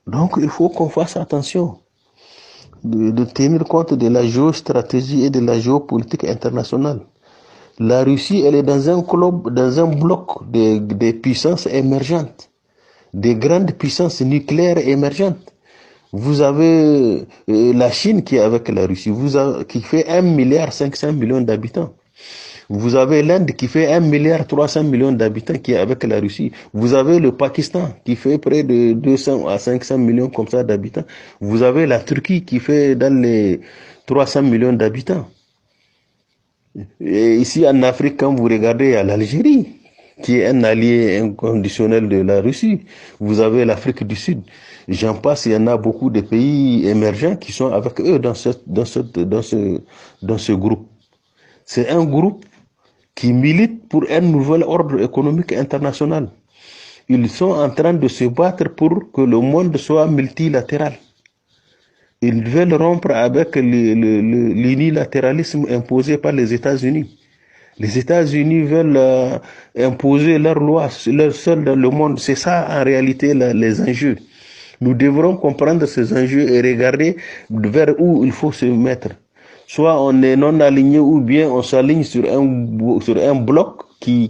Donc il faut qu'on fasse attention de tenir compte de la géostratégie et de la géopolitique internationale. La Russie, elle est dans un club, dans un bloc des puissances émergentes, des grandes puissances nucléaires émergentes. Vous avez la Chine qui est avec la Russie, qui fait 1,5 milliard d'habitants. Vous avez l'Inde qui fait 1,3 milliard d'habitants qui est avec la Russie. Vous avez le Pakistan qui fait près de 200 à 500 millions comme ça d'habitants. Vous avez la Turquie qui fait dans les 300 millions d'habitants. Et ici en Afrique, quand vous regardez, il y a l'Algérie qui est un allié inconditionnel de la Russie. Vous avez l'Afrique du Sud. J'en passe, il y en a beaucoup de pays émergents qui sont avec eux dans ce groupe. C'est un groupe qui militent pour un nouvel ordre économique international. Ils sont en train de se battre pour que le monde soit multilatéral. Ils veulent rompre avec l'unilatéralisme imposé par les États-Unis. Les États-Unis veulent imposer leurs lois, leur seul dans le monde. C'est ça en réalité les enjeux. Nous devrons comprendre ces enjeux et regarder vers où il faut se mettre. Soit on est non aligné ou bien on s'aligne sur un bloc qui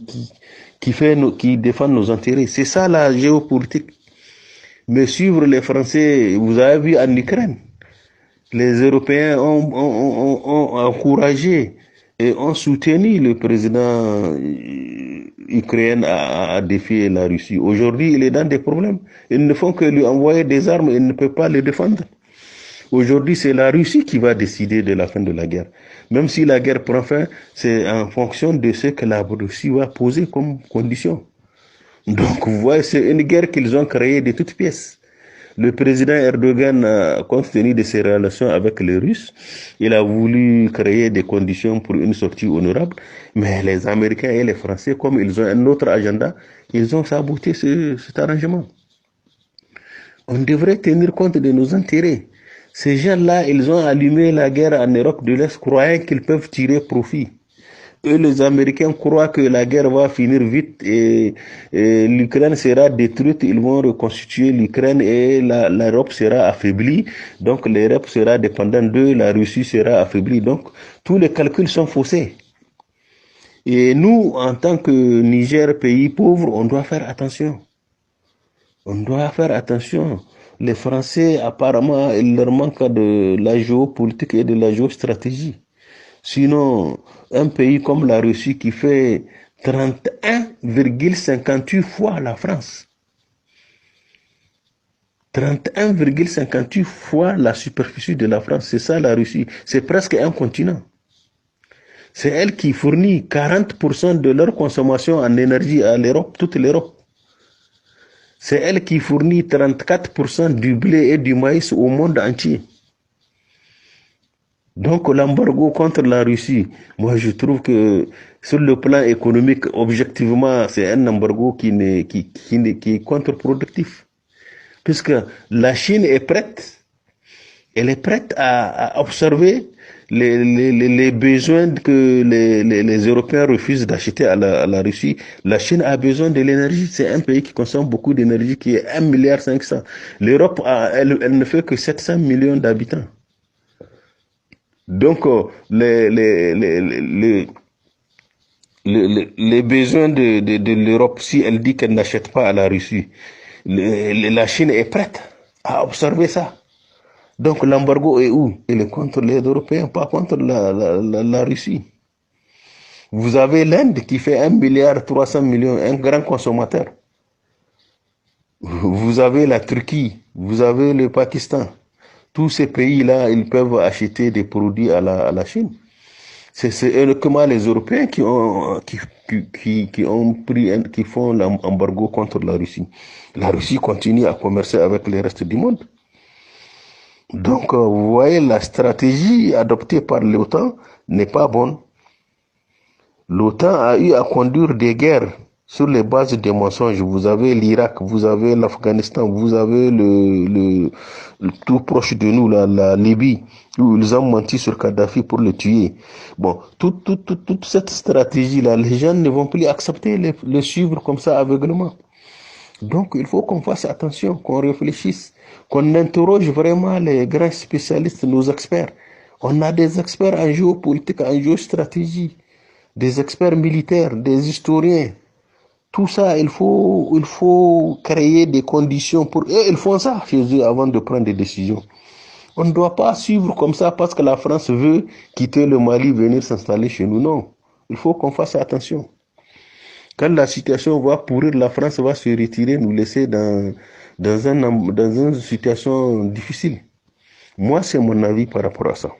défend nos intérêts. C'est ça la géopolitique. Mais suivre les Français, vous avez vu en Ukraine, les Européens ont encouragé et ont soutenu le président ukrainien à défier la Russie. Aujourd'hui, il est dans des problèmes. Ils ne font que lui envoyer des armes, il ne peut pas les défendre. Aujourd'hui, c'est la Russie qui va décider de la fin de la guerre. Même si la guerre prend fin, c'est en fonction de ce que la Russie va poser comme condition. Donc, vous voyez, c'est une guerre qu'ils ont créée de toutes pièces. Le président Erdogan, compte tenu de ses relations avec les Russes, il a voulu créer des conditions pour une sortie honorable. Mais les Américains et les Français, comme ils ont un autre agenda, ils ont saboté cet arrangement. On devrait tenir compte de nos intérêts. Ces gens-là, ils ont allumé la guerre en Europe de l'Est, croyant qu'ils peuvent tirer profit. Eux, les Américains croient que la guerre va finir vite et l'Ukraine sera détruite. Ils vont reconstituer l'Ukraine et l'Europe sera affaiblie. Donc l'Europe sera dépendante d'eux, la Russie sera affaiblie. Donc tous les calculs sont faussés. Et nous, en tant que Niger, pays pauvre, on doit faire attention. On doit faire attention. Les Français, apparemment, il leur manque de la géopolitique et de la géostratégie. Sinon, un pays comme la Russie qui fait 31,58 fois la France. 31,58 fois la superficie de la France. C'est ça la Russie. C'est presque un continent. C'est elle qui fournit 40% de leur consommation en énergie à l'Europe, toute l'Europe. C'est elle qui fournit 34% du blé et du maïs au monde entier. Donc l'embargo contre la Russie, moi je trouve que sur le plan économique, objectivement, c'est un embargo qui est contre-productif. Puisque la Chine est prête, elle est prête à observer les besoins que les Européens refusent d'acheter à la Russie. La Chine a besoin de l'énergie. C'est un pays qui consomme beaucoup d'énergie, qui est 1,5 milliard. L'Europe, elle ne fait que 700 millions d'habitants. Donc, les besoins de l'Europe, si elle dit qu'elle n'achète pas à la Russie, la Chine est prête à observer ça. Donc l'embargo est où? Il est contre les Européens, pas contre la Russie. Vous avez l'Inde qui fait 1,3 milliard, un grand consommateur. Vous avez la Turquie, vous avez le Pakistan. Tous ces pays-là, ils peuvent acheter des produits à la Chine. C'est uniquement les Européens qui font l'embargo contre la Russie. La Russie continue à commercer avec le reste du monde. Donc, vous voyez, la stratégie adoptée par l'OTAN n'est pas bonne. L'OTAN a eu à conduire des guerres sur les bases des mensonges. Vous avez l'Irak, vous avez l'Afghanistan, vous avez le tout proche de nous, la Libye, où ils ont menti sur Kadhafi pour le tuer. Bon, toute cette stratégie-là, les gens ne vont plus accepter le suivre comme ça aveuglement. Donc, il faut qu'on fasse attention, qu'on réfléchisse, qu'on interroge vraiment les grands spécialistes, nos experts. On a des experts en géopolitique, en géostratégie, des experts militaires, des historiens. Tout ça, il faut créer des conditions pour eux. Ils font ça chez eux avant de prendre des décisions. On ne doit pas suivre comme ça parce que la France veut quitter le Mali, venir s'installer chez nous. Non. Il faut qu'on fasse attention. Quand la situation va pourrir, la France va se retirer, nous laisser dans une situation difficile. Moi, c'est mon avis par rapport à ça.